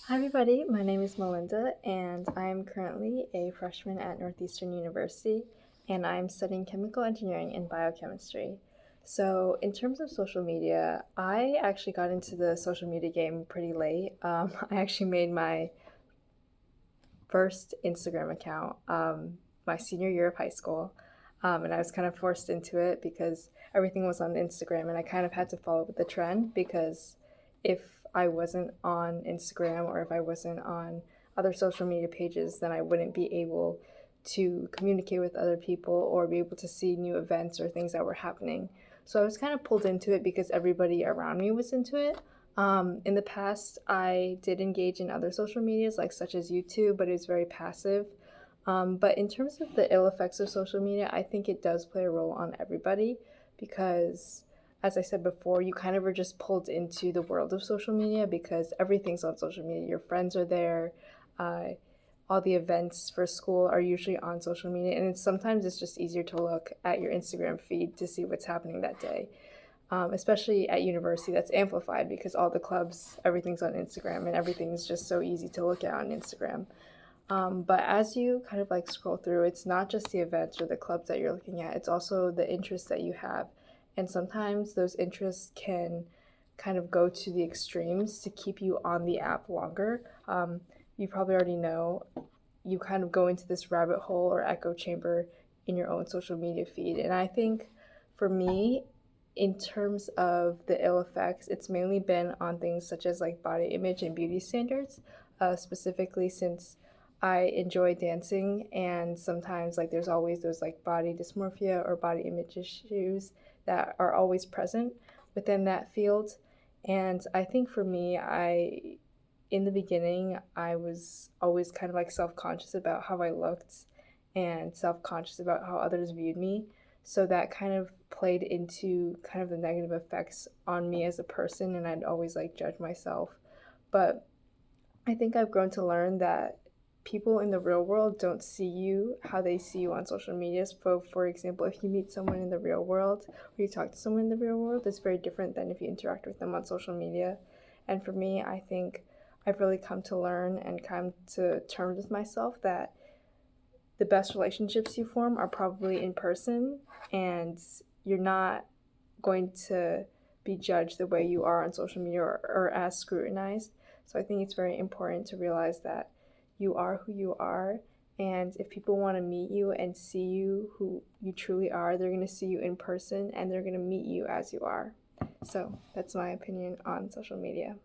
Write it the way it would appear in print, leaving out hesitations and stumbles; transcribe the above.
Hi everybody, my name is Melinda and I am currently a freshman at Northeastern University and I'm studying chemical engineering and biochemistry. So in terms of social media, I actually got into the social media game pretty late. I actually made my first Instagram account my senior year of high school. And I was kind of forced into it because everything was on Instagram, and I kind of had to follow with the trend because if I wasn't on Instagram or if I wasn't on other social media pages, then I wouldn't be able to communicate with other people or be able to see new events or things that were happening. So I was kind of pulled into it because everybody around me was into it. In the past, I did engage in other social medias, like such as YouTube, but it was very passive. But in terms of the ill effects of social media, I think it does play a role on everybody because, as I said before, you kind of are just pulled into the world of social media because everything's on social media. Your friends are there. Uh, all the events for school are usually on social media, and sometimes it's just easier to look at your Instagram feed to see what's happening that day. Especially at university, that's amplified because all the clubs, everything's on Instagram, and everything's just so easy to look at on Instagram. But as you kind of like scroll through, it's not just the events or the clubs that you're looking at, it's also the interests that you have. And sometimes those interests can kind of go to the extremes to keep you on the app longer. You probably already know you kind of go into this rabbit hole or echo chamber in your own social media feed. And I think for me, in terms of the ill effects, it's mainly been on things such as like body image and beauty standards, specifically since I enjoy dancing and sometimes like there's always those like body dysmorphia or body image issues that are always present within that field. And I think for me, in the beginning, I was always kind of like self conscious about how I looked and self conscious about how others viewed me. So that kind of played into kind of the negative effects on me as a person, and I'd always like judge myself. But I think I've grown to learn that people in the real world don't see you how they see you on social media. So, for example, if you meet someone in the real world or you talk to someone in the real world, it's very different than if you interact with them on social media. And for me, I think I've really come to learn and come to terms with myself that the best relationships you form are probably in person, and you're not going to be judged the way you are on social media or as scrutinized. So I think it's very important to realize that you are who you are. And if people want to meet you and see you who you truly are, they're going to see you in person and they're going to meet you as you are. So that's my opinion on social media.